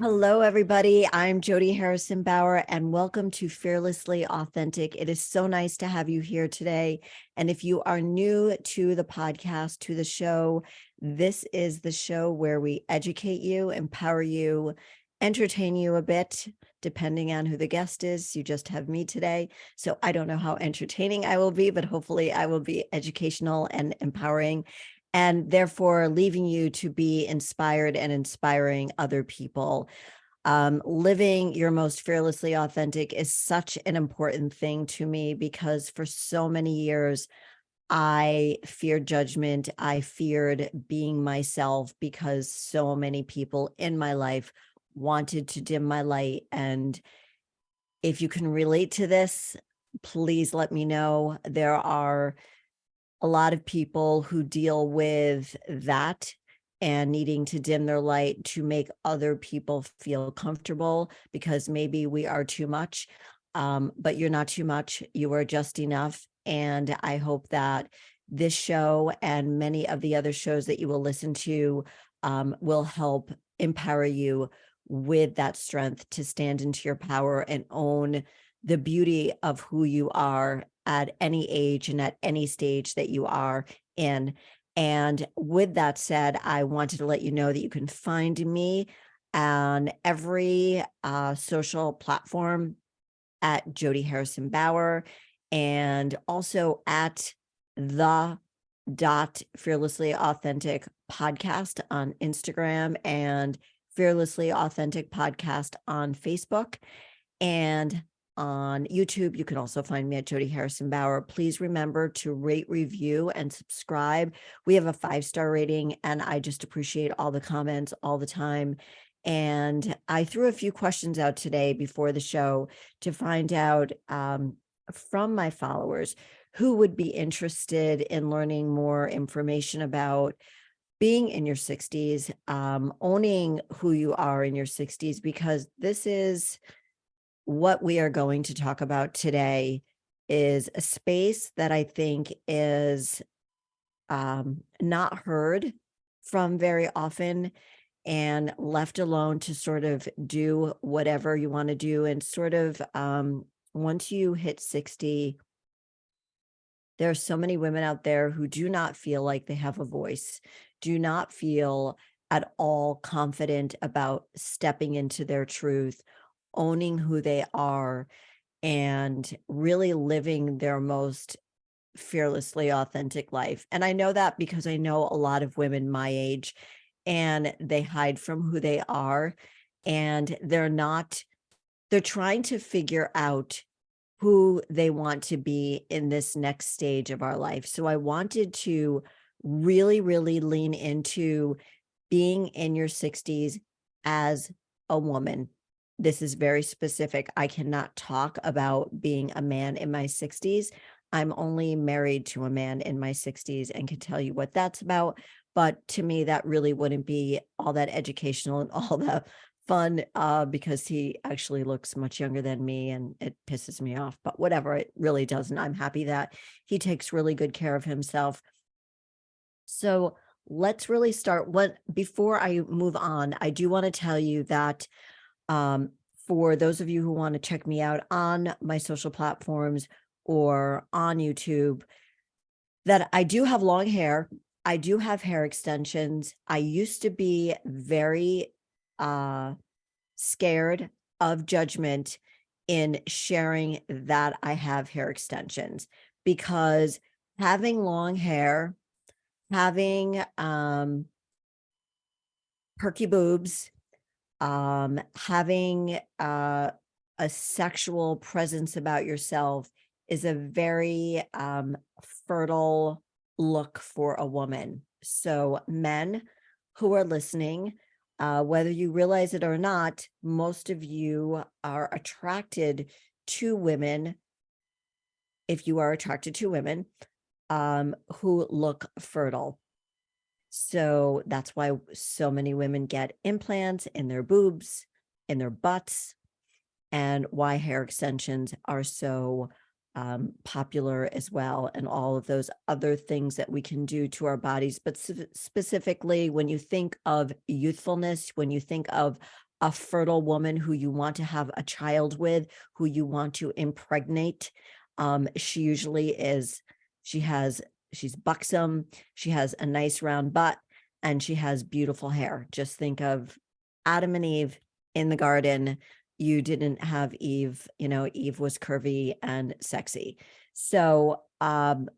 Hello, everybody. I'm Jody Harrison Bauer, and welcome to Fearlessly Authentic. It is so nice to have you here today. And if you are new to the podcast, to the show, this is the show where we educate you, empower you, entertain you a bit, depending on who the guest is. You just have me today. So I don't know how entertaining I will be, but hopefully I will be educational and empowering, and therefore leaving you to be inspired and inspiring other people. Living your most fearlessly authentic is such an important thing to me because for so many years, I feared judgment. I feared being myself because so many people in my life wanted to dim my light. And if you can relate to this, please let me know. There are a lot of people who deal with that and needing to dim their light to make other people feel comfortable because maybe we are too much. But you're not too much. You are just enough. And I hope that this show and many of the other shows that you will listen to will help empower you with that strength to stand into your power and own the beauty of who you are at any age and at any stage that you are in. And with that said, I wanted to let you know that you can find me on every social platform at Jody Harrison Bauer, and also at the Fearlessly Authentic podcast on Instagram and Fearlessly Authentic podcast on Facebook. And on YouTube, you can also find me at Jody Harrison Bauer. Please remember to rate, review, and subscribe. We have a 5-star rating, and I just appreciate all the comments all the time. And I threw a few questions out today before the show to find out from my followers who would be interested in learning more information about being in your 60s, owning who you are in your 60s, because this is what we are going to talk about today. Is a space that I think is not heard from very often and left alone to sort of do whatever you want to do. And sort of once you hit 60, there are so many women out there who do not feel like they have a voice, do not feel at all confident about stepping into their truth, owning who they are, and really living their most fearlessly authentic life. And I know that because I know a lot of women my age, and they hide from who they are, and they're trying to figure out who they want to be in this next stage of our life. So I wanted to really, really lean into being in your 60s as a woman. This is very specific. I cannot talk about being a man in my 60s. I'm only married to a man in my 60s and can tell you what that's about. But to me, that really wouldn't be all that educational and all that fun because he actually looks much younger than me and it pisses me off. But whatever, it really doesn't. I'm happy that he takes really good care of himself. So let's really start. Before I move on, I do want to tell you that for those of you who want to check me out on my social platforms or on YouTube, that I do have long hair. I do have hair extensions. I used to be very scared of judgment in sharing that I have hair extensions, because having long hair, having perky boobs, having a sexual presence about yourself is a very fertile look for a woman. So men who are listening, whether you realize it or not, most of you are attracted to women. If you are attracted to women who look fertile. So that's why so many women get implants in their boobs, in their butts, and why hair extensions are so popular as well, and all of those other things that we can do to our bodies. But specifically, when you think of youthfulness, when you think of a fertile woman who you want to have a child with, who you want to impregnate. She usually is, she's buxom, she has a nice round butt, and she has beautiful hair. Just think of Adam and Eve in the garden. You didn't have Eve, Eve was curvy and sexy. So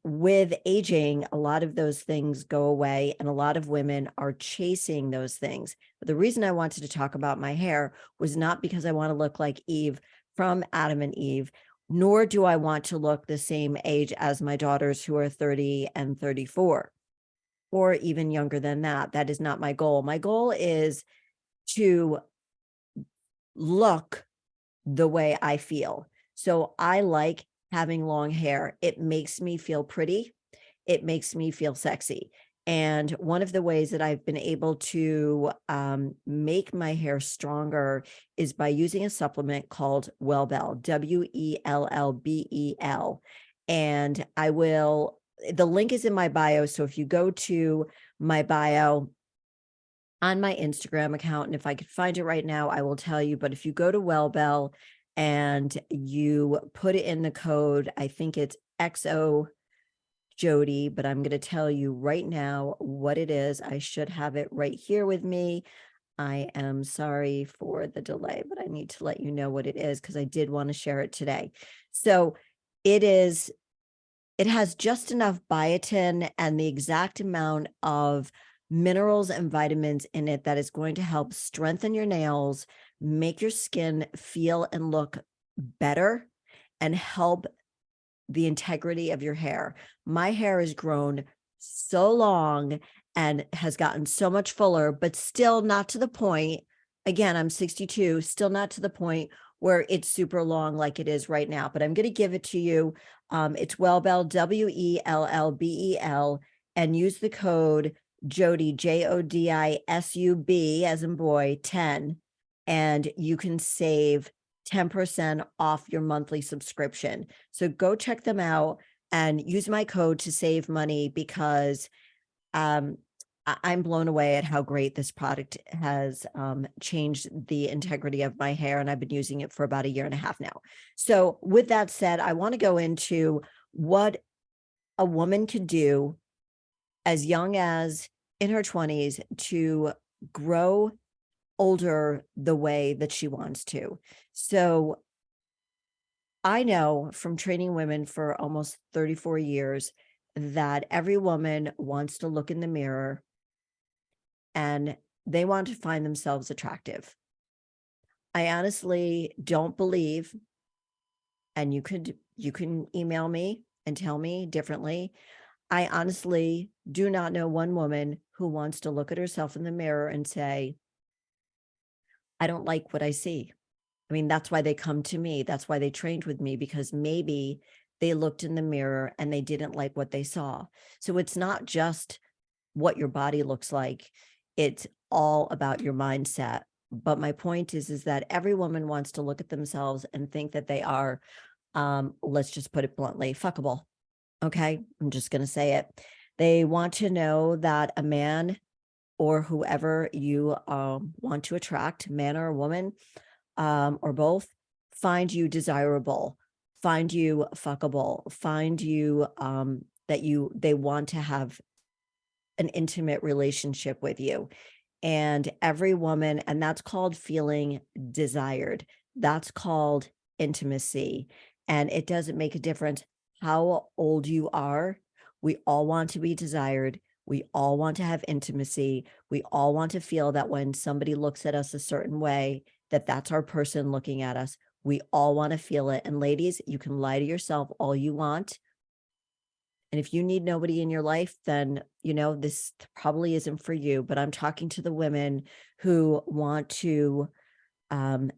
with aging, a lot of those things go away, and a lot of women are chasing those things. But the reason I wanted to talk about my hair was not because I want to look like Eve from Adam and Eve, nor do I want to look the same age as my daughters who are 30 and 34, or even younger than that. That is not my goal. My goal is to look the way I feel. So I like having long hair. It makes me feel pretty. It makes me feel sexy. And one of the ways that I've been able to make my hair stronger is by using a supplement called Wellbel, Wellbel. And the link is in my bio. So if you go to my bio on my Instagram account, and if I could find it right now, I will tell you. But if you go to Wellbel and you put it in the code, I think it's XO Jody, but I'm going to tell you right now what it is. I should have it right here with me. I am sorry for the delay, but I need to let you know what it is because I did want to share it today. So it has just enough biotin and the exact amount of minerals and vitamins in it that is going to help strengthen your nails, make your skin feel and look better, and help the integrity of your hair. My hair has grown so long and has gotten so much fuller, but still not to the point. Again, I'm 62, still not to the point where it's super long like it is right now, but I'm going to give it to you. It's Wellbel, Wellbel, and use the code Jody, JODISUB as in boy, 10, and you can save 10% off your monthly subscription. So go check them out and use my code to save money because I'm blown away at how great this product has changed the integrity of my hair. And I've been using it for about 1.5 years now. So with that said, I want to go into what a woman could do as young as in her 20s to grow older the way that she wants to. So I know from training women for almost 34 years that every woman wants to look in the mirror and they want to find themselves attractive. I honestly don't believe, and you can email me and tell me differently. I honestly do not know one woman who wants to look at herself in the mirror and say, I don't like what I see. I mean, that's why they come to me. That's why they trained with me, because maybe they looked in the mirror and they didn't like what they saw. So it's not just what your body looks like. It's all about your mindset. But my point is that every woman wants to look at themselves and think that they are, let's just put it bluntly, fuckable. Okay. I'm just going to say it. They want to know that a man or whoever you want to attract, man or a woman, or both, find you desirable, find you fuckable, find you they want to have an intimate relationship with you. And every woman, and that's called feeling desired. That's called intimacy. And it doesn't make a difference how old you are. We all want to be desired. We all want to have intimacy. We all want to feel that when somebody looks at us a certain way, that that's our person looking at us. We all want to feel it. And ladies, you can lie to yourself all you want. And if you need nobody in your life, then, this probably isn't for you. But I'm talking to the women who want to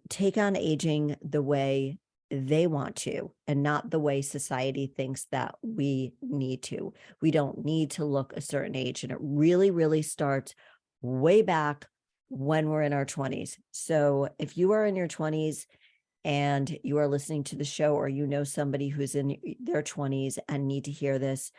take on aging the way they want to, and not the way society thinks that we need to. We don't need to look a certain age. And it really, really starts way back when we're in our 20s. So if you are in your 20s and you are listening to the show, or you know somebody who's in their 20s and need to hear this,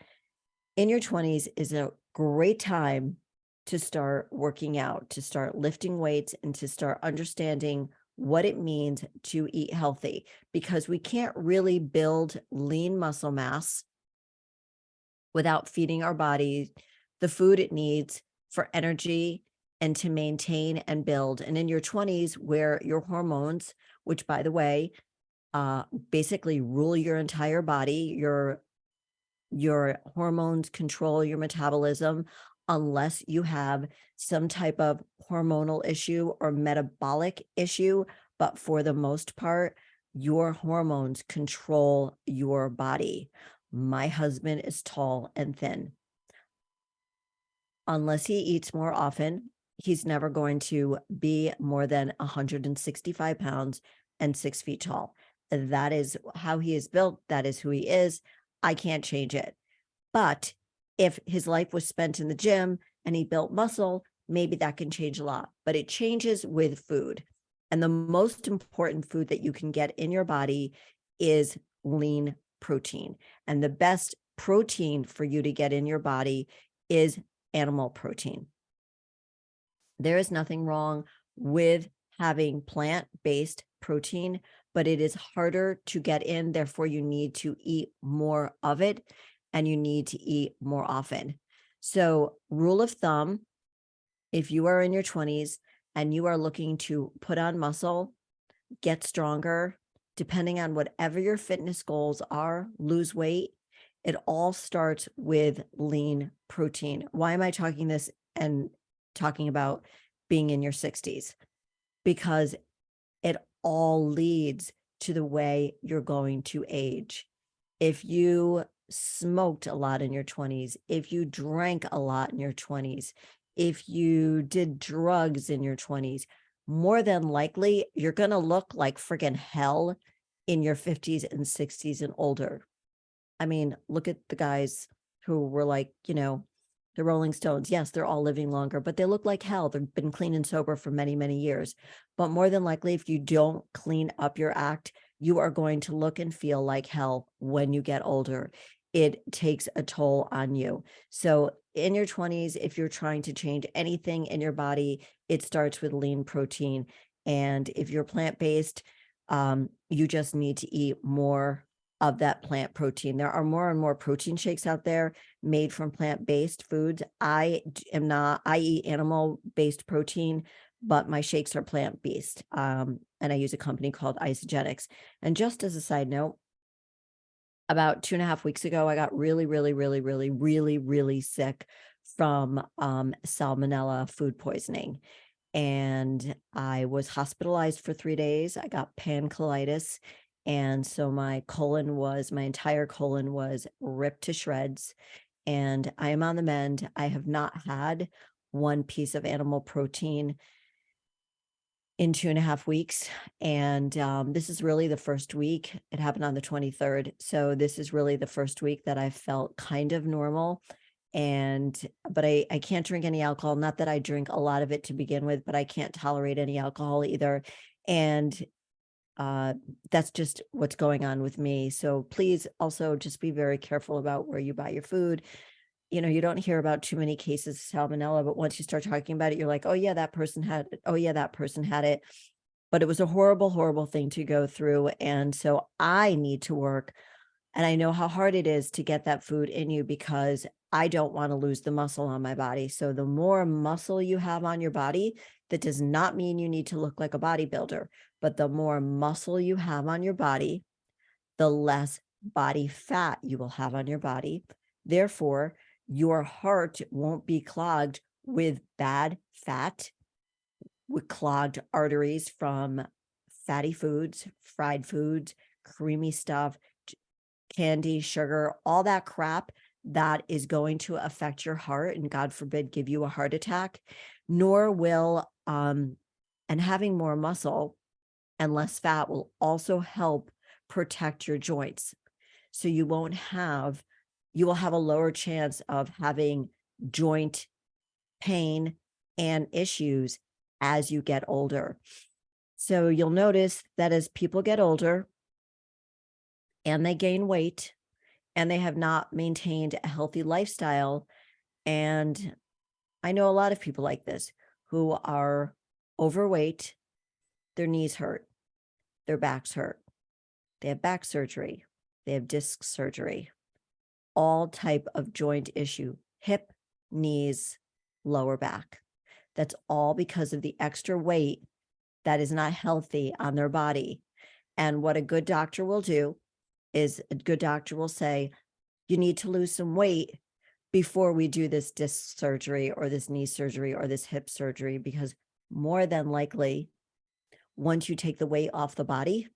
in your 20s is a great time to start working out, to start lifting weights, and to start understanding what it means to eat healthy, because we can't really build lean muscle mass without feeding our body the food it needs for energy and to maintain and build. And in your 20s, where your hormones, which by the way, basically rule your entire body, your hormones control your metabolism unless you have some type of hormonal issue or metabolic issue. But for the most part, your hormones control your body. My husband is tall and thin. Unless he eats more often, he's never going to be more than 165 pounds and 6 feet tall. That is how he is built. That is who he is. I can't change it. But if his life was spent in the gym and he built muscle, maybe that can change a lot. But it changes with food. And the most important food that you can get in your body is lean protein. And the best protein for you to get in your body is animal protein. There is nothing wrong with having plant-based protein, but it is harder to get in. Therefore, you need to eat more of it and you need to eat more often. So, rule of thumb, if you are in your 20s and you are looking to put on muscle, get stronger, depending on whatever your fitness goals are, lose weight, it all starts with lean protein. Why am I talking this and talking about being in your 60s? Because it all leads to the way you're going to age. If you smoked a lot in your 20s, if you drank a lot in your 20s, if you did drugs in your 20s, more than likely you're going to look like friggin' hell in your 50s and 60s and older. I mean, look at the guys who were like, the Rolling Stones. Yes, they're all living longer, but they look like hell. They've been clean and sober for many, many years. But more than likely, if you don't clean up your act, you are going to look and feel like hell when you get older. It takes a toll on you. So in your 20s, if you're trying to change anything in your body, it starts with lean protein. And if you're plant-based, you just need to eat more of that plant protein. There are more and more protein shakes out there made from plant-based foods. I eat animal-based protein, but my shakes are plant-based. And I use a company called Isogenics. And just as a side note, about 2.5 weeks ago, I got really, really, really, really, really, really sick from salmonella food poisoning. And I was hospitalized for 3 days. I got pancolitis. And so my entire colon was ripped to shreds. And I am on the mend. I have not had one piece of animal protein in 2.5 weeks. And this is really the first week. It happened on the 23rd. So this is really the first week that I felt kind of normal. But I can't drink any alcohol. Not that I drink a lot of it to begin with, but I can't tolerate any alcohol either. And that's just what's going on with me. So please also just be very careful about where you buy your food. You don't hear about too many cases of salmonella, but once you start talking about it, you're like, oh yeah, that person had it. Oh yeah, that person had it. But it was a horrible, horrible thing to go through. And so I need to work. And I know how hard it is to get that food in you because I don't want to lose the muscle on my body. So the more muscle you have on your body, that does not mean you need to look like a bodybuilder, but the more muscle you have on your body, the less body fat you will have on your body. Therefore, your heart won't be clogged with bad fat, with clogged arteries from fatty foods, fried foods, creamy stuff, candy, sugar, all that crap that is going to affect your heart and God forbid give you a heart attack. Nor will and having more muscle and less fat will also help protect your joints. So you will have a lower chance of having joint pain and issues as you get older. So you'll notice that as people get older and they gain weight and they have not maintained a healthy lifestyle, and I know a lot of people like this who are overweight, their knees hurt, their backs hurt, they have back surgery, they have disc surgery, all type of joint issue, hip, knees, lower back. That's all because of the extra weight that is not healthy on their body. And what a good doctor will do is a good doctor will say, you need to lose some weight before we do this disc surgery or this knee surgery or this hip surgery, because more than likely, once you take the weight off the body,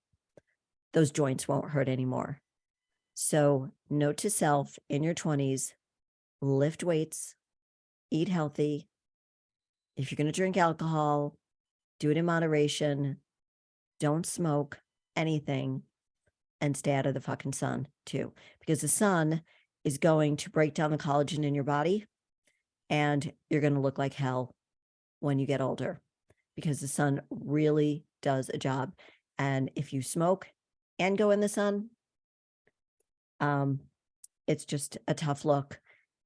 those joints won't hurt anymore. So note to self in your 20s, lift weights, eat healthy. If you're going to drink alcohol, do it in moderation. Don't smoke anything, and stay out of the fucking sun too, because the sun is going to break down the collagen in your body and you're going to look like hell when you get older, because the sun really does a job. And if you smoke and go in the sun, it's just a tough look,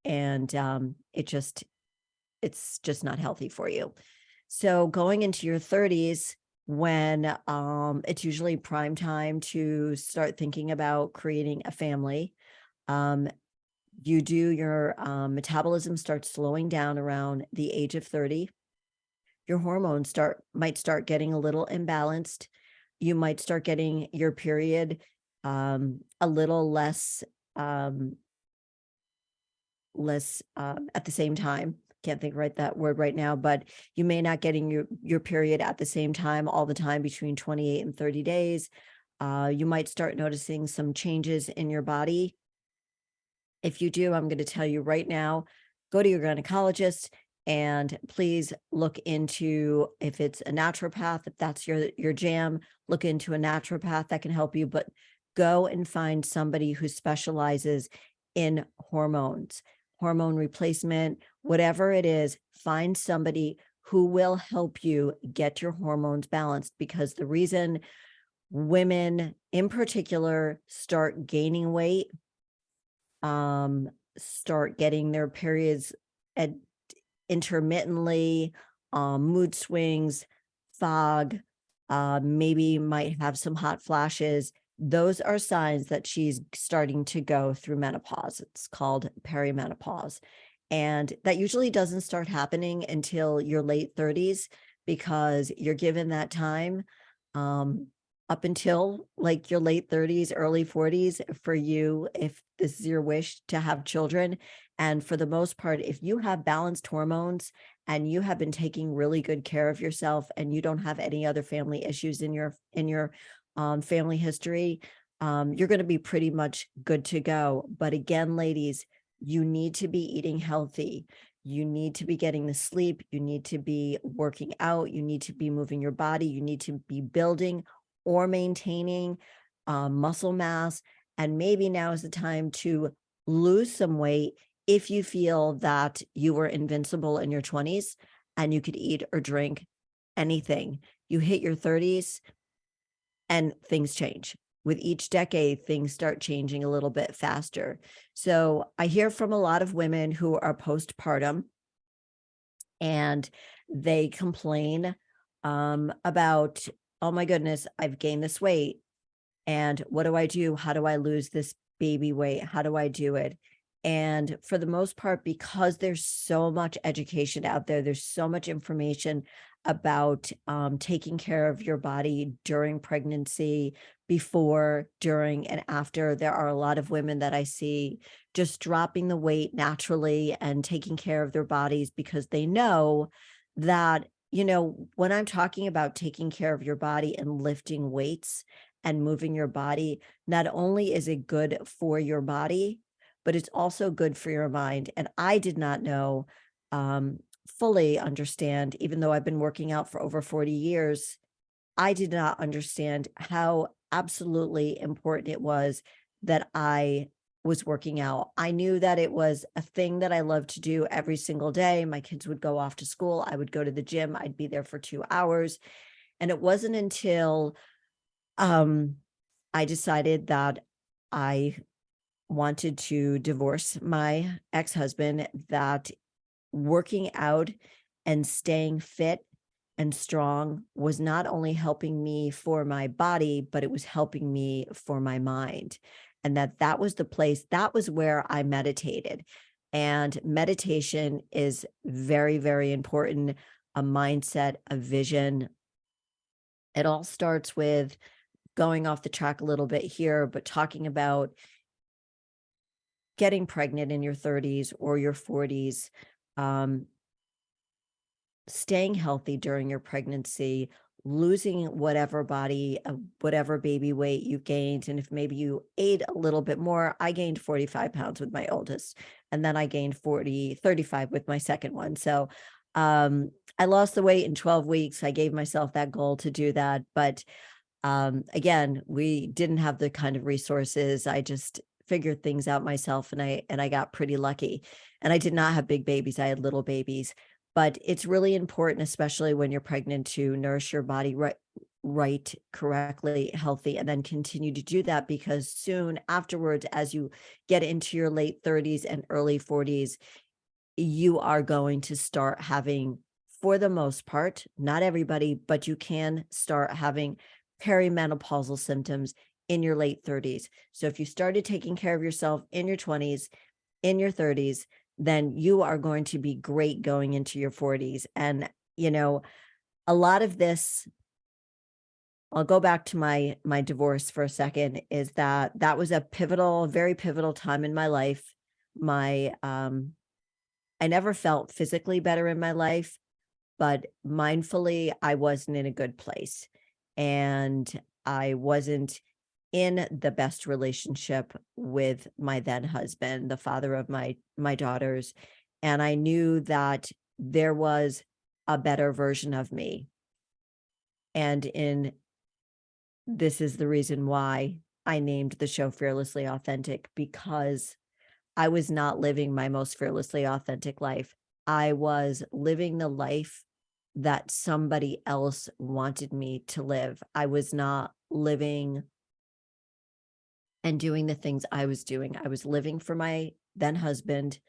and it's just not healthy for you. So going into your 30s, when it's usually prime time to start thinking about creating a family, your metabolism starts slowing down around the age of 30. Your hormones might start getting a little imbalanced. You might start getting your period a little less at the same time. Can't think right that word right now, but you may not getting your period at the same time all the time between 28 and 30 days. You might start noticing some changes in your body. If you do, I'm going to tell you right now, go to your gynecologist and please look into if it's a naturopath, if that's your jam, look into a naturopath that can help you, but go and find somebody who specializes in hormones, hormone replacement, whatever it is. Find somebody who will help you get your hormones balanced, because the reason women in particular start gaining weight, start getting their periods intermittently, mood swings, fog, maybe might have some hot flashes. Those are signs that she's starting to go through menopause. It's called perimenopause. And that usually doesn't start happening until your late 30s, because you're given that time up until like your late 30s, early 40s for you, if this is your wish to have children. And for the most part, if you have balanced hormones and you have been taking really good care of yourself and you don't have any other family issues in your family history, you're going to be pretty much good to go. But again, ladies, you need to be eating healthy. You need to be getting the sleep. You need to be working out. You need to be moving your body. You need to be building or maintaining muscle mass. And maybe now is the time to lose some weight if you feel that you were invincible in your 20s and you could eat or drink anything. You hit your 30s and things change. With each decade, things start changing a little bit faster. So I hear from a lot of women who are postpartum and they complain about, oh my goodness, I've gained this weight. And what do I do? How do I lose this baby weight? How do I do it? And for the most part, because there's so much education out there, there's so much information about taking care of your body during pregnancy, before, during, and after. There are a lot of women that I see just dropping the weight naturally and taking care of their bodies because they know that, when I'm talking about taking care of your body and lifting weights and moving your body, not only is it good for your body, but it's also good for your mind. And I did not know, fully understand, even though I've been working out for over 40 years, I did not understand how absolutely important it was that I was working out. I knew that it was a thing that I loved to do every single day. My kids would go off to school. I would go to the gym. I'd be there for 2 hours. And it wasn't until I decided that I wanted to divorce my ex-husband that working out and staying fit and strong was not only helping me for my body, but it was helping me for my mind. And that was the place, that was where I meditated. And meditation is very, very important. A mindset, a vision. It all starts with going off the track a little bit here, but talking about getting pregnant in your 30s or your 40s, staying healthy during your pregnancy, losing whatever whatever baby weight you gained. And if maybe you ate a little bit more, I gained 45 pounds with my oldest, and then I gained 35 with my second one. So I lost the weight in 12 weeks. I gave myself that goal to do that. But again, we didn't have the kind of resources. I just figured things out myself, and I got pretty lucky. And I did not have big babies. I had little babies. But it's really important, especially when you're pregnant, to nourish your body right, correctly, healthy, and then continue to do that, because soon afterwards, as you get into your late 30s and early 40s, you are going to start having, for the most part, not everybody, but you can start having perimenopausal symptoms in your late 30s. So if you started taking care of yourself in your 20s, in your 30s, then you are going to be great going into your 40s. And, a lot of this, I'll go back to my divorce for a second, is that was a very pivotal time in my life. I never felt physically better in my life, but mindfully, I wasn't in a good place. And I wasn't in the best relationship with my then husband, the father of my daughters. And I knew that there was a better version of me. And this is the reason why I named the show Fearlessly Authentic, because I was not living my most fearlessly authentic life. I was living the life that somebody else wanted me to live. I was not living and doing the things I was doing. I was living for my then husband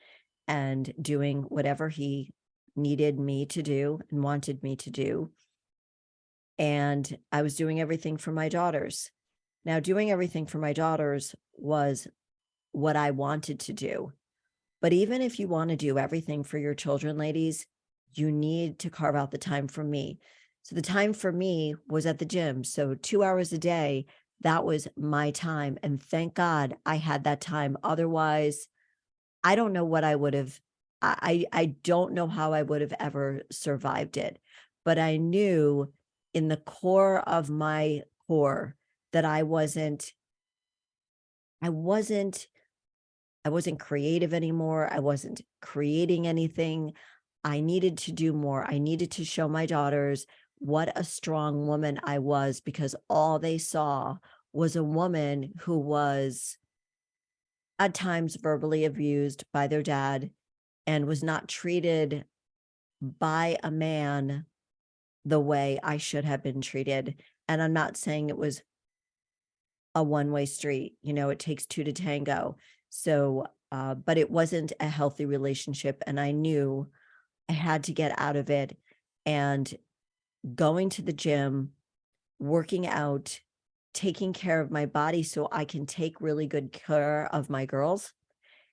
and doing whatever he needed me to do and wanted me to do. And I was doing everything for my daughters. Now, doing everything for my daughters was what I wanted to do. But even if you want to do everything for your children, ladies, you need to carve out the time for me. So the time for me was at the gym. So 2 hours a day, that was my time. And thank God I had that time. Otherwise, I don't know what I would have, I don't know how I would have ever survived it. But I knew in the core of my core that I wasn't creative anymore. I wasn't creating anything. I needed to do more. I needed to show my daughters what a strong woman I was, because all they saw was a woman who was at times verbally abused by their dad and was not treated by a man the way I should have been treated. And I'm not saying it was a one-way street. It takes two to tango. So, but it wasn't a healthy relationship. And I knew I had to get out of it. And going to the gym, working out, taking care of my body so I can take really good care of my girls,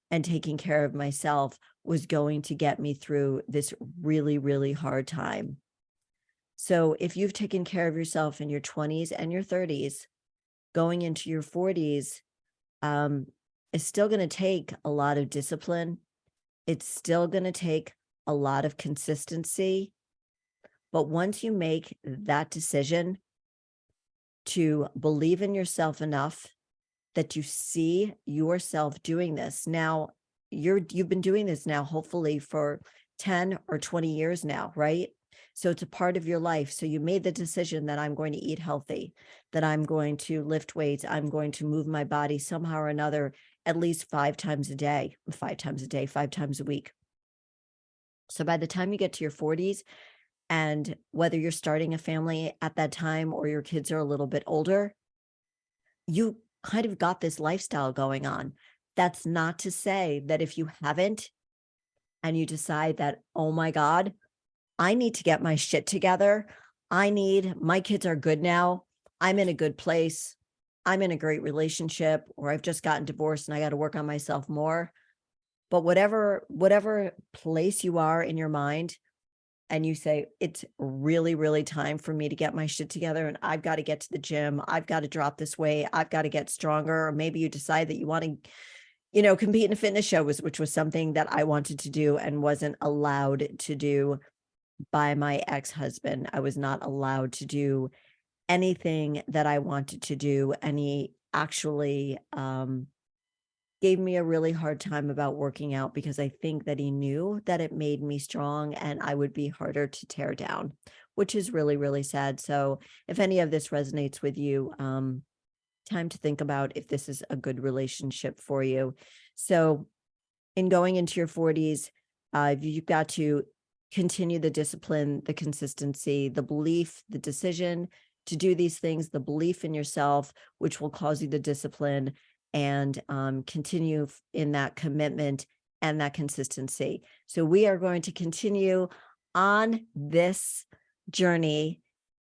and taking care of myself was going to get me through this really, really hard time. So if you've taken care of yourself in your 20s and your 30s, going into your 40s, it's still going to take a lot of discipline. It's still going to take a lot of consistency. But once you make that decision to believe in yourself enough that you see yourself doing this, now you've been doing this now, hopefully for 10 or 20 years now, right? So it's a part of your life. So you made the decision that I'm going to eat healthy, that I'm going to lift weights, I'm going to move my body somehow or another, at least 5 times a day, 5 times a week. So by the time you get to your 40s, and whether you're starting a family at that time or your kids are a little bit older, you kind of got this lifestyle going on. That's not to say that if you haven't, and you decide that, oh my God, I need to get my shit together. My kids are good now. I'm in a good place. I'm in a great relationship, or I've just gotten divorced and I got to work on myself more. But whatever place you are in your mind, and you say, it's really, really time for me to get my shit together and I've got to get to the gym. I've got to drop this weight. I've got to get stronger. Or maybe you decide that you want to, compete in a fitness show, which was something that I wanted to do and wasn't allowed to do by my ex-husband. I was not allowed to do anything that I wanted to do. And he actually gave me a really hard time about working out because I think that he knew that it made me strong and I would be harder to tear down, which is really, really sad. So if any of this resonates with you, time to think about if this is a good relationship for you. So in going into your 40s, you've got to continue the discipline, the consistency, the belief, the decision to do these things, the belief in yourself, which will cause you the discipline, and continue in that commitment and that consistency. So we are going to continue on this journey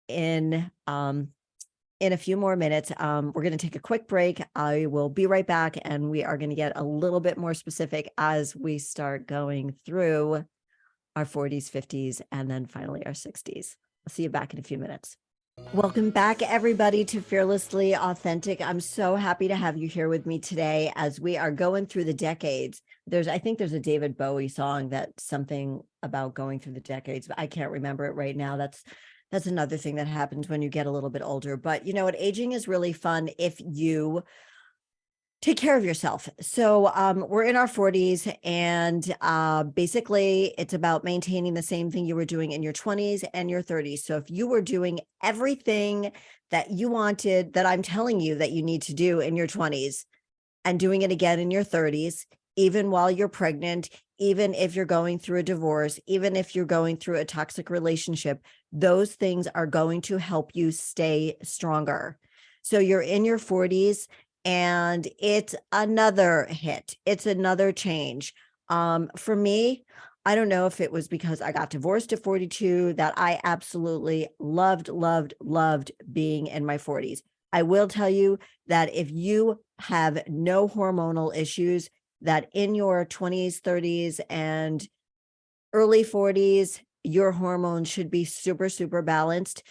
in a few more minutes. We're going to take a quick break. I will be right back, and we are going to get a little bit more specific as we start going through our 40s, 50s, and then finally our 60s. I'll see you back in a few minutes. Welcome back, everybody, to Fearlessly Authentic. I'm so happy to have you here with me today as we are going through the decades. I think there's a David Bowie song that's something about going through the decades, but I can't remember it right now. That's another thing that happens when you get a little bit older. But you know what? Aging is really fun if you take care of yourself. So we're in our 40s, and basically it's about maintaining the same thing you were doing in your 20s and your 30s. So if you were doing everything that you wanted, that I'm telling you that you need to do in your 20s, and doing it again in your 30s, even while you're pregnant, even if you're going through a divorce, even if you're going through a toxic relationship, those things are going to help you stay stronger. So you're in your 40s, and it's another hit. It's another change. For me, I don't know if it was because I got divorced at 42 that I absolutely loved being in my 40s. I will tell you that if you have no hormonal issues, that in your 20s, 30s, and early 40s, your hormones should be super, super balanced.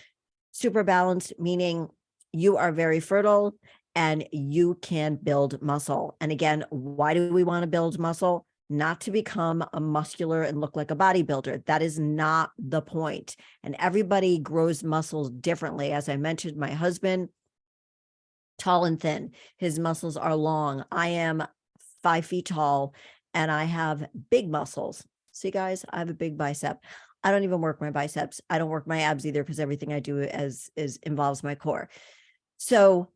Super balanced, meaning you are very fertile and you can build muscle. And again, why do we want to build muscle? Not to become a muscular and look like a bodybuilder. That is not the point. And everybody grows muscles differently. As I mentioned, my husband, tall and thin. His muscles are long. I am 5 feet tall and I have big muscles. See, guys, I have a big bicep. I don't even work my biceps. I don't work my abs either because everything I do involves my core. So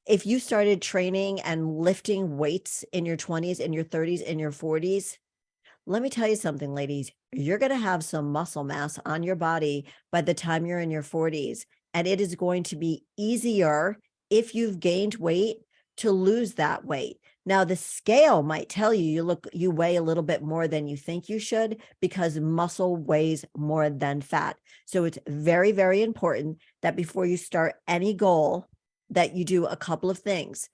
if you started training and lifting weights in your 20s, in your 30s, in your 40s, let me tell you something, ladies, you're going to have some muscle mass on your body by the time you're in your 40s. And it is going to be easier if you've gained weight to lose that weight. Now, the scale might tell you you weigh a little bit more than you think you should because muscle weighs more than fat. So it's very, very important that before you start any goal that you do a couple of things,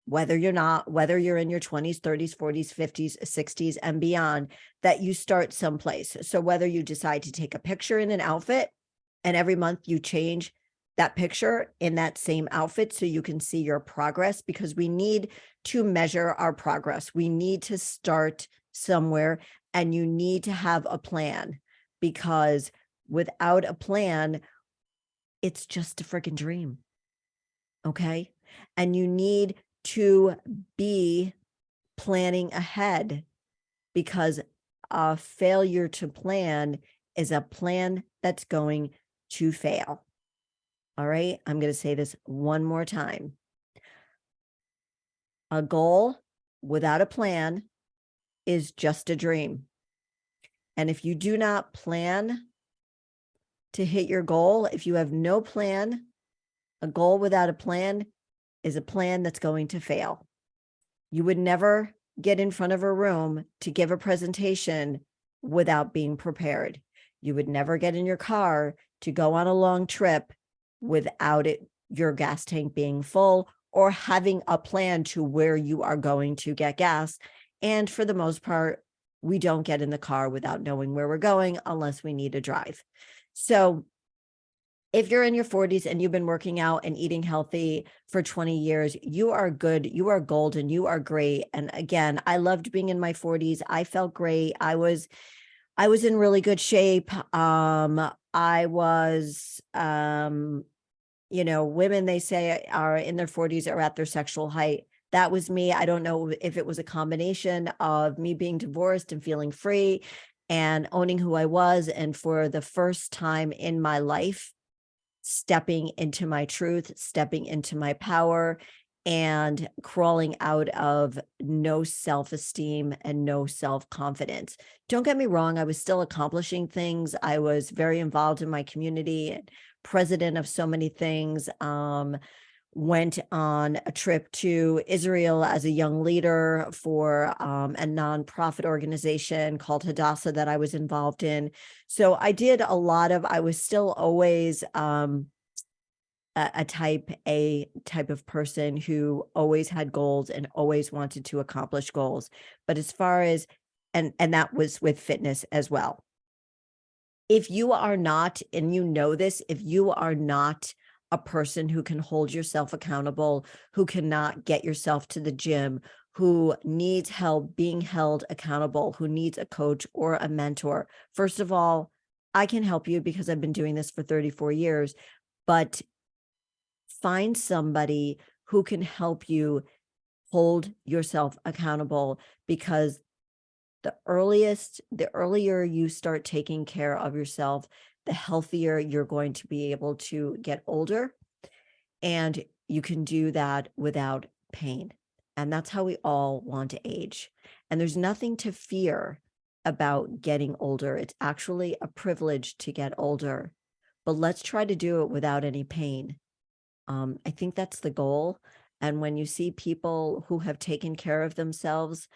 whether you're in your 20s, 30s, 40s, 50s, 60s, and beyond, that you start someplace. So whether you decide to take a picture in an outfit and every month you change that picture in that same outfit so you can see your progress, because we need to measure our progress. We need to start somewhere, and you need to have a plan, because without a plan, it's just a freaking dream. Okay. And you need to be planning ahead, because a failure to plan is a plan that's going to fail. All right. I'm going to say this one more time. A goal without a plan is just a dream. And if you do not plan to hit your goal, if you have no plan, a goal without a plan is a plan that's going to fail. You would never get in front of a room to give a presentation without being prepared. You would never get in your car to go on a long trip without your gas tank being full or having a plan to where you are going to get gas. And for the most part, we don't get in the car without knowing where we're going unless we need to drive. So if you're in your 40s and you've been working out and eating healthy for 20 years, you are good. You are golden. You are great. And again, I loved being in my 40s. I felt great. I was in really good shape. I was, women, they say, are in their 40s or at their sexual height. That was me. I don't know if it was a combination of me being divorced and feeling free and owning who I was. And for the first time in my life, stepping into my truth, stepping into my power, and crawling out of no self-esteem and no self-confidence. Don't get me wrong, I was still accomplishing things. I was very involved in my community and president of so many things. Went on a trip to Israel as a young leader for a nonprofit organization called Hadassah that I was involved in. So I did a lot of, I was still always a type of person who always had goals and always wanted to accomplish goals. But as far as, and that was with fitness as well. If you are not, and you know this, if you are not a person who can hold yourself accountable, who cannot get yourself to the gym, who needs help being held accountable, who needs a coach or a mentor, first of all, I can help you because I've been doing this for 34 years, but find somebody who can help you hold yourself accountable, because the earlier you start taking care of yourself, the healthier you're going to be able to get older. And you can do that without pain. And that's how we all want to age. And there's nothing to fear about getting older. It's actually a privilege to get older, but let's try to do it without any pain. I think that's the goal. And when you see people who have taken care of themselves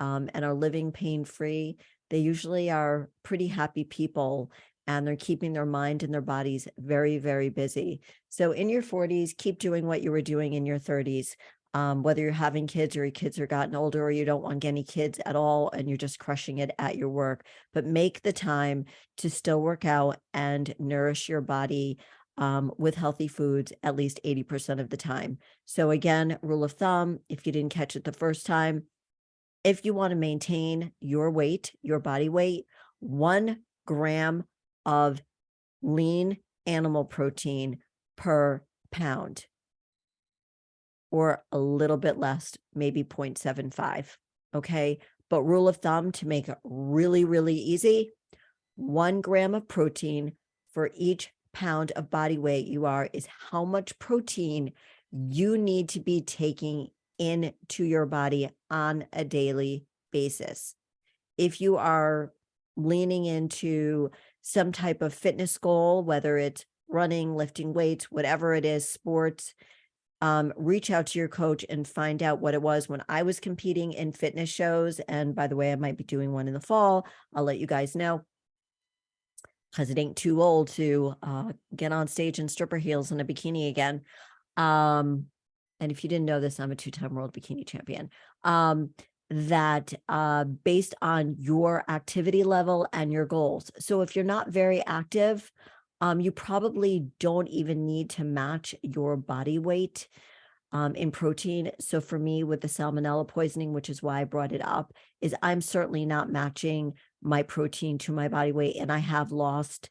and are living pain-free, they usually are pretty happy people, and they're keeping their mind and their bodies very, very busy. So in your 40s, keep doing what you were doing in your 30s, whether you're having kids or your kids are gotten older or you don't want any kids at all and you're just crushing it at your work. But make the time to still work out and nourish your body with healthy foods at least 80% of the time. So again, rule of thumb, if you didn't catch it the first time, if you want to maintain your weight, your body weight, 1 gram of lean animal protein per pound, or a little bit less, maybe 0.75. Okay. But rule of thumb, to make it really, really easy, 1 gram of protein for each pound of body weight you are is how much protein you need to be taking into your body on a daily basis. If you are leaning into some type of fitness goal, whether it's running, lifting weights, whatever it is, sports, reach out to your coach and find out what it was. When I was competing in fitness shows, and by the way, I might be doing one in the fall, I'll let you guys know, because it ain't too old to get on stage in stripper heels and a bikini again. And if you didn't know this, I'm a 2-time world bikini champion. That based on your activity level and your goals. So if you're not very active, you probably don't even need to match your body weight in protein. So for me, with the salmonella poisoning, which is why I brought it up, is I'm certainly not matching my protein to my body weight. And I have lost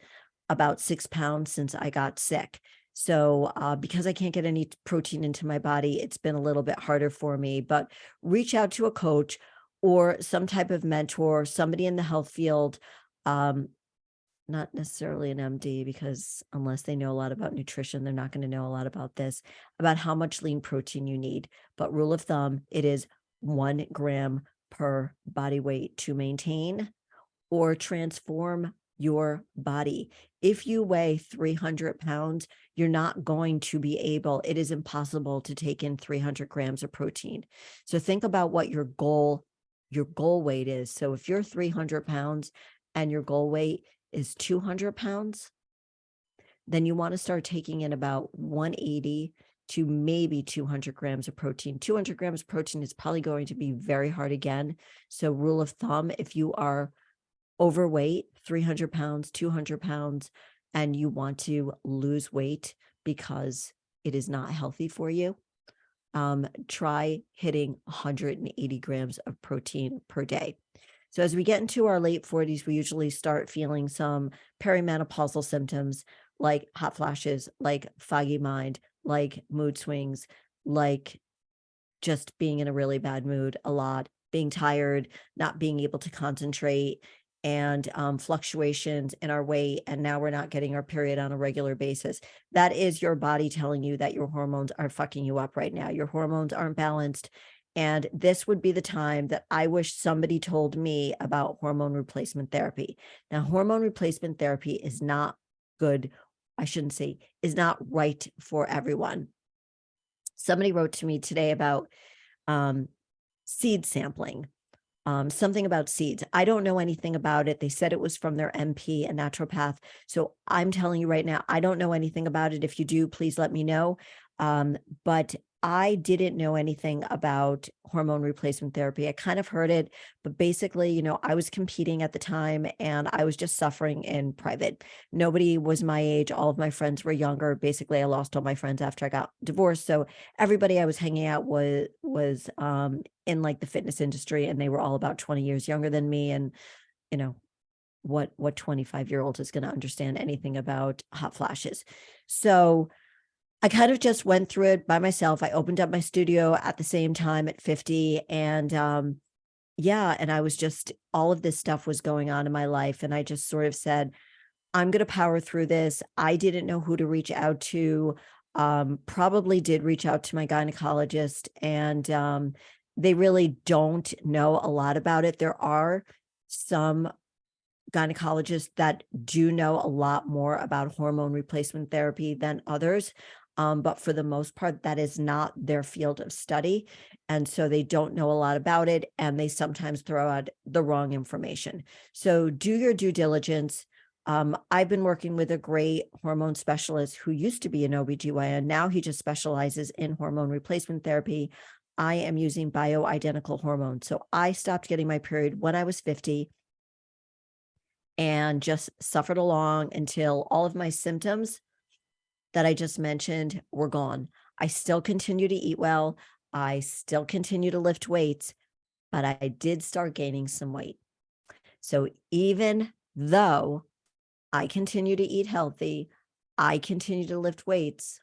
about 6 pounds since I got sick. So because I can't get any protein into my body, it's been a little bit harder for me. But reach out to a coach or some type of mentor, somebody in the health field, not necessarily an MD, because unless they know a lot about nutrition, they're not going to know a lot about this, about how much lean protein you need. But rule of thumb, it is 1 gram per body weight to maintain or transform your body. If you weigh 300 pounds, you're not going to be able, it is impossible to take in 300 grams of protein. So think about what your goal your goal weight is. So if you're 300 pounds and your goal weight is 200 pounds, then you want to start taking in about 180 to maybe 200 grams of protein. 200 grams of protein is probably going to be very hard again. So rule of thumb, if you are overweight, 300 pounds, 200 pounds, and you want to lose weight because it is not healthy for you, try hitting 180 grams of protein per day. So as we get into our late 40s, we usually start feeling some perimenopausal symptoms like hot flashes, like foggy mind, like mood swings, like just being in a really bad mood a lot, being tired, not being able to concentrate, and fluctuations in our weight. And now we're not getting our period on a regular basis. That is your body telling you that your hormones are fucking you up right now. Your hormones aren't balanced. And this would be the time that I wish somebody told me about hormone replacement therapy. Now, hormone replacement therapy is not good. I shouldn't say is not right for everyone. Somebody wrote to me today about seed sampling, something about seeds. I don't know anything about it. They said it was from their NP, a naturopath. So I'm telling you right now, I don't know anything about it. If you do, please let me know. But I didn't know anything about hormone replacement therapy. I kind of heard it, but basically, I was competing at the time and I was just suffering in private. Nobody was my age. All of my friends were younger. Basically, I lost all my friends after I got divorced. So everybody I was hanging out was in like the fitness industry, and they were all about 20 years younger than me. And, what 25-year-old is going to understand anything about hot flashes? So I kind of just went through it by myself. I opened up my studio at the same time at 50. And and I was just, all of this stuff was going on in my life. And I just sort of said, I'm going to power through this. I didn't know who to reach out to. Probably did reach out to my gynecologist, and they really don't know a lot about it. There are some gynecologists that do know a lot more about hormone replacement therapy than others. But for the most part, that is not their field of study. And so they don't know a lot about it, and they sometimes throw out the wrong information. So do your due diligence. I've been working with a great hormone specialist who used to be an OBGYN. Now he just specializes in hormone replacement therapy. I am using bioidentical hormones. So I stopped getting my period when I was 50 and just suffered along until all of my symptoms that I just mentioned were gone. I still continue to eat well. I still continue to lift weights, but I did start gaining some weight. So even though I continue to eat healthy, I continue to lift weights,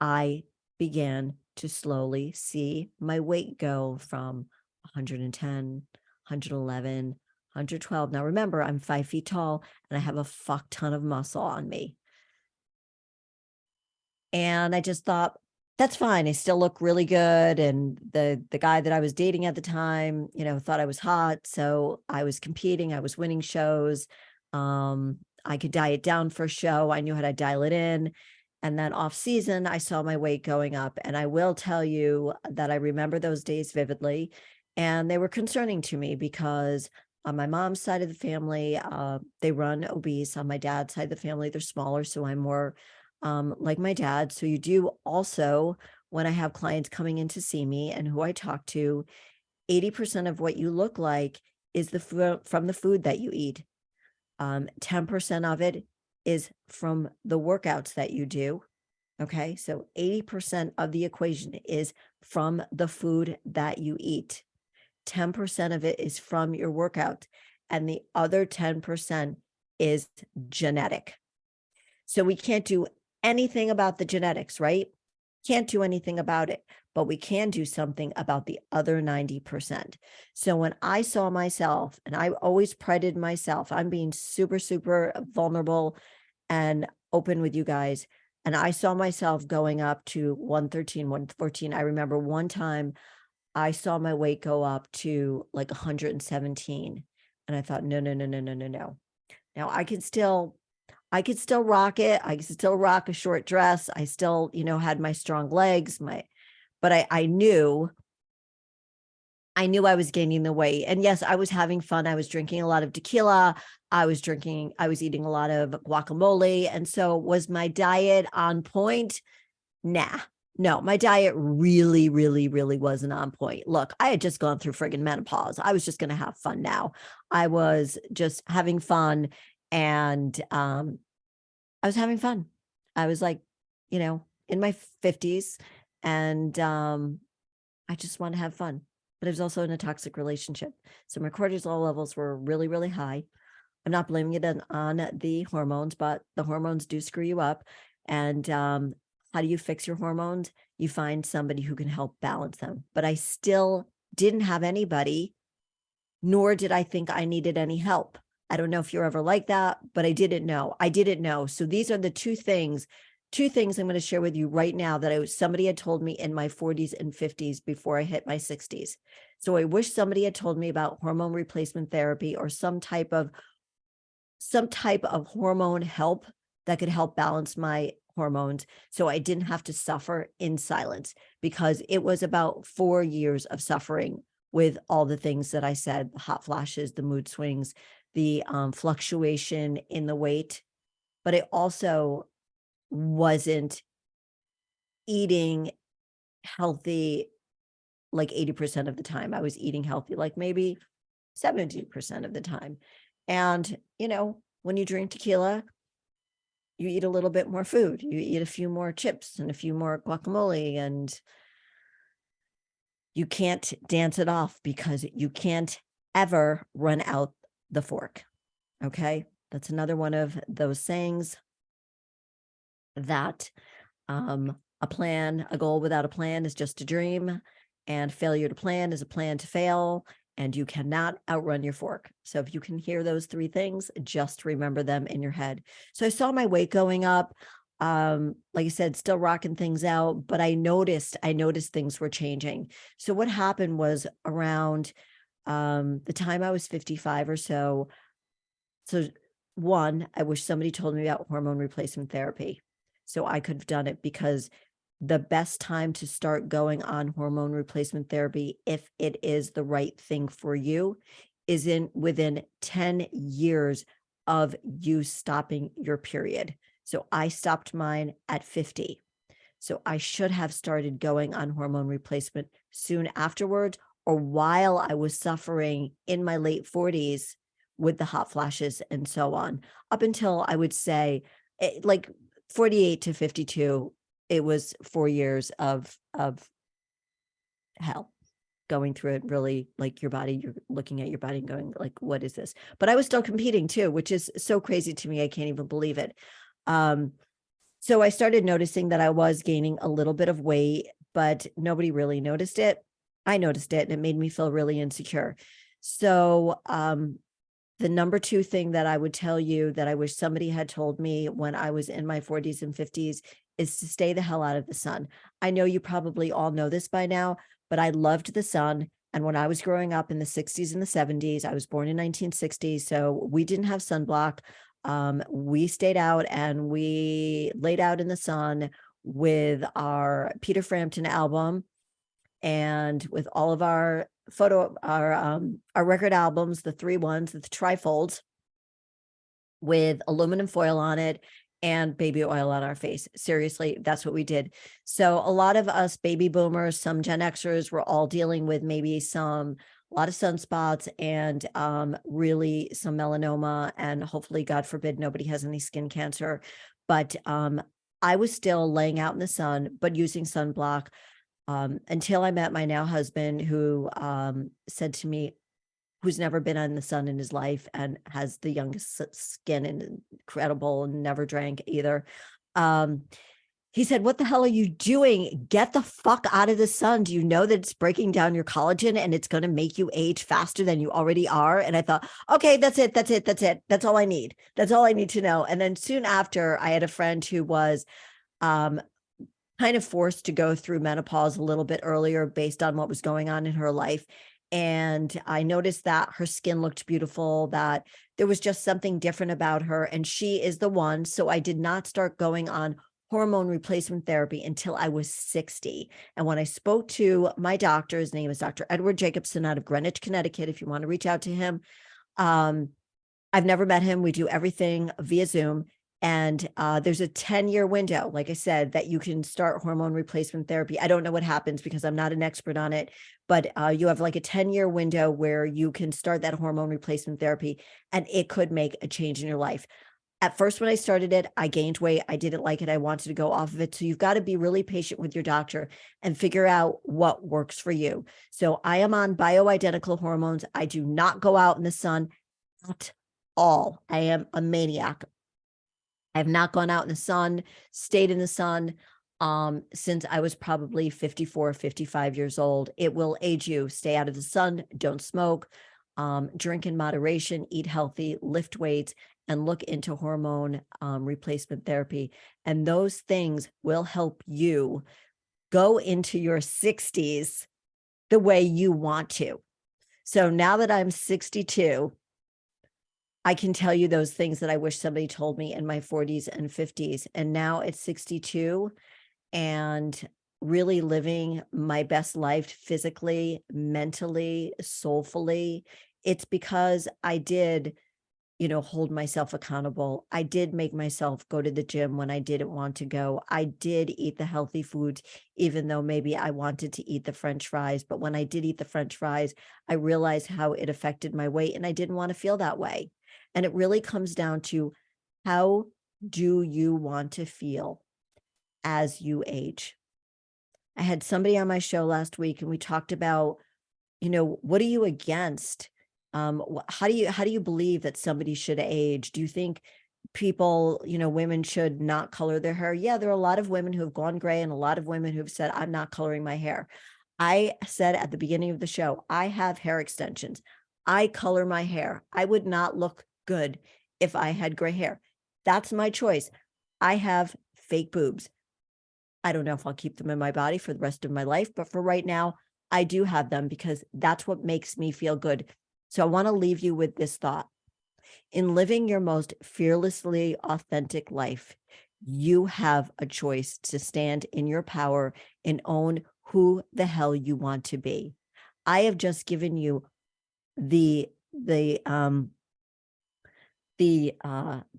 I began to slowly see my weight go from 110, 111, 112. Now remember, I'm 5 feet tall and I have a fuck ton of muscle on me. And I just thought, that's fine. I still look really good. And the guy that I was dating at the time, thought I was hot. So I was competing. I was winning shows. I could diet down for a show. I knew how to dial it in. And then off season, I saw my weight going up. And I will tell you that I remember those days vividly. And they were concerning to me because on my mom's side of the family, they run obese. On my dad's side of the family, they're smaller. So I'm more like my dad. So you do also, when I have clients coming in to see me and who I talk to, 80% of what you look like is from the food that you eat. 10% of it is from the workouts that you do. Okay. So 80% of the equation is from the food that you eat. 10% of it is from your workout. And the other 10% is genetic. So we can't do anything about the genetics, right? Can't do anything about it, but we can do something about the other 90%. So when I saw myself, and I always prided myself, I'm being super, super vulnerable and open with you guys. And I saw myself going up to 113, 114. I remember one time I saw my weight go up to like 117. And I thought, no. Now I could still rock it. I could still rock a short dress. I still, had my strong legs, but I knew I knew I was gaining the weight. And yes, I was having fun. I was drinking a lot of tequila. I was eating a lot of guacamole. And so was my diet on point? Nah, no, my diet really, really, really wasn't on point. Look, I had just gone through friggin' menopause. I was just going to have fun now. I was just having fun, and I was having fun. I was like, in my 50s, and I just want to have fun. But I was also in a toxic relationship. So my cortisol levels were really, really high. I'm not blaming it on the hormones, but the hormones do screw you up. And how do you fix your hormones? You find somebody who can help balance them. But I still didn't have anybody, nor did I think I needed any help. I don't know if you're ever like that, but I didn't know. So these are the two things I'm going to share with you right now that somebody had told me in my 40s and 50s before I hit my 60s. So I wish somebody had told me about hormone replacement therapy or some type of hormone help that could help balance my hormones, so I didn't have to suffer in silence, because it was about 4 years of suffering with all the things that I said: the hot flashes, the mood swings, the fluctuation in the weight. But it also wasn't eating healthy like 80% of the time. I was eating healthy like maybe 70% of the time. And, when you drink tequila, you eat a little bit more food. You eat a few more chips and a few more guacamole, and you can't dance it off because you can't ever run out the fork. Okay. That's another one of those sayings that a goal without a plan is just a dream, and failure to plan is a plan to fail, and you cannot outrun your fork. So if you can hear those three things, just remember them in your head. So I saw my weight going up. Like I said, still rocking things out, but I noticed things were changing. So what happened was around the time I was 55 or so. So one, I wish somebody told me about hormone replacement therapy so I could have done it, because the best time to start going on hormone replacement therapy, if it is the right thing for you, is within 10 years of you stopping your period. So I stopped mine at 50. So I should have started going on hormone replacement soon afterwards, or while I was suffering in my late 40s with the hot flashes and so on, up until I would say like 48 to 52. It was 4 years of hell, going through it. Really, like, you're looking at your body and going like, what is this? But I was still competing too, which is so crazy to me. I can't even believe it. So I started noticing that I was gaining a little bit of weight, but nobody really noticed it. I noticed it, and it made me feel really insecure. So the number two thing that I would tell you that I wish somebody had told me when I was in my 40s and 50s is to stay the hell out of the sun. I know you probably all know this by now, but I loved the sun. And when I was growing up in the 60s and the 70s, I was born in 1960, so we didn't have sunblock. We stayed out and we laid out in the sun with our Peter Frampton album and with all of our record albums, the 3 ones, the trifolds, with aluminum foil on it and baby oil on our face. Seriously, that's what we did. So a lot of us baby boomers, some Gen Xers, were all dealing with maybe a lot of sunspots and really some melanoma, and hopefully, God forbid, nobody has any skin cancer. But I was still laying out in the sun, but using sunblock until I met my now husband, who said to me, who's never been in the sun in his life and has the youngest skin and incredible, and never drank either. He said, "What the hell are you doing? Get the fuck out of the sun. Do you know that it's breaking down your collagen and it's going to make you age faster than you already are?" And I thought, okay, that's it. That's all I need. That's all I need to know. And then soon after, I had a friend who was kind of forced to go through menopause a little bit earlier based on what was going on in her life. And I noticed that her skin looked beautiful, that there was just something different about her. And she is the one. So I did not start going on hormone replacement therapy until I was 60. And when I spoke to my doctor, his name is Dr. Edward Jacobson out of Greenwich, Connecticut. If you want to reach out to him, I've never met him. We do everything via Zoom. And there's a 10-year window, like I said, that you can start hormone replacement therapy. I don't know what happens because I'm not an expert on it, but you have like a 10-year window where you can start that hormone replacement therapy, and it could make a change in your life. At first, when I started it, I gained weight. I didn't like it. I wanted to go off of it. So you've got to be really patient with your doctor and figure out what works for you. So I am on bioidentical hormones. I do not go out in the sun at all. I am a maniac. I have not gone out in the sun, stayed in the sun since I was probably 54, 55 years old. It will age you. Stay out of the sun, don't smoke, drink in moderation, eat healthy, lift weights, and look into hormone replacement therapy. And those things will help you go into your 60s the way you want to. So now that I'm 62, I can tell you those things that I wish somebody told me in my 40s and 50s. And now at 62 and really living my best life physically, mentally, soulfully, it's because I did, hold myself accountable. I did make myself go to the gym when I didn't want to go. I did eat the healthy foods, even though maybe I wanted to eat the French fries. But when I did eat the French fries, I realized how it affected my weight, and I didn't want to feel that way. And it really comes down to, how do you want to feel as you age? I had somebody on my show last week, and we talked about, what are you against? How do you believe that somebody should age? Do you think people, women should not color their hair? Yeah, there are a lot of women who have gone gray and a lot of women who've said, I'm not coloring my hair. I said at the beginning of the show, I have hair extensions. I color my hair. I would not look good if I had gray hair. That's my choice. I have fake boobs. I don't know if I'll keep them in my body for the rest of my life, but for right now, I do have them because that's what makes me feel good. So I want to leave you with this thought. In living your most fearlessly authentic life, you have a choice to stand in your power and own who the hell you want to be. I have just given you the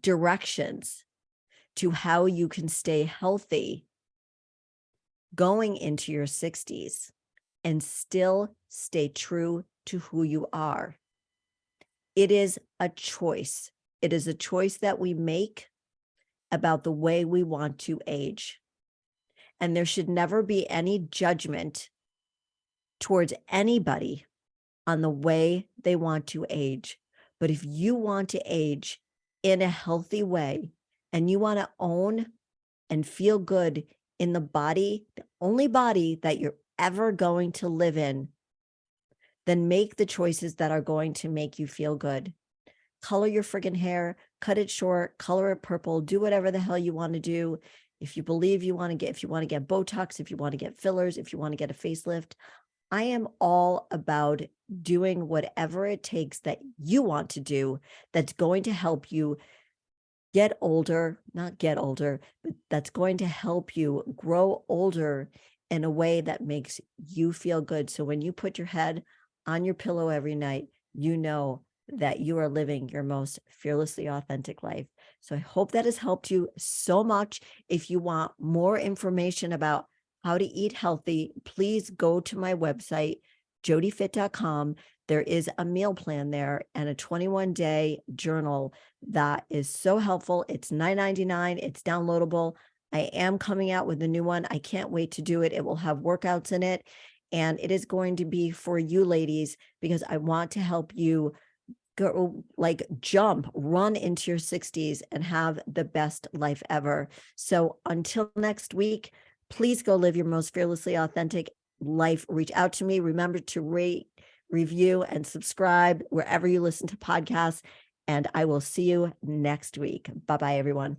directions to how you can stay healthy going into your 60s and still stay true to who you are. It is a choice. It is a choice that we make about the way we want to age. And there should never be any judgment towards anybody on the way they want to age. But if you want to age in a healthy way and you want to own and feel good in the body, the only body that you're ever going to live in, then make the choices that are going to make you feel good. Color your friggin' hair, cut it short, color it purple, do whatever the hell you want to do. If you believe you want to get, if you want to get Botox, if you want to get fillers, if you want to get a facelift, I am all about doing whatever it takes that you want to do that's going to help you get older, not get older, but that's going to help you grow older in a way that makes you feel good. So when you put your head on your pillow every night, you know that you are living your most fearlessly authentic life. So I hope that has helped you so much. If you want more information about how to eat healthy, please go to my website, jodyfit.com. There is a meal plan there and a 21-day journal that is so helpful. It's $9.99. It's downloadable. I am coming out with a new one. I can't wait to do it. It will have workouts in it. And it is going to be for you ladies because I want to help you go, like, run into your 60s and have the best life ever. So until next week, please go live your most fearlessly authentic life. Reach out to me. Remember to rate, review, and subscribe wherever you listen to podcasts. And I will see you next week. Bye-bye, everyone.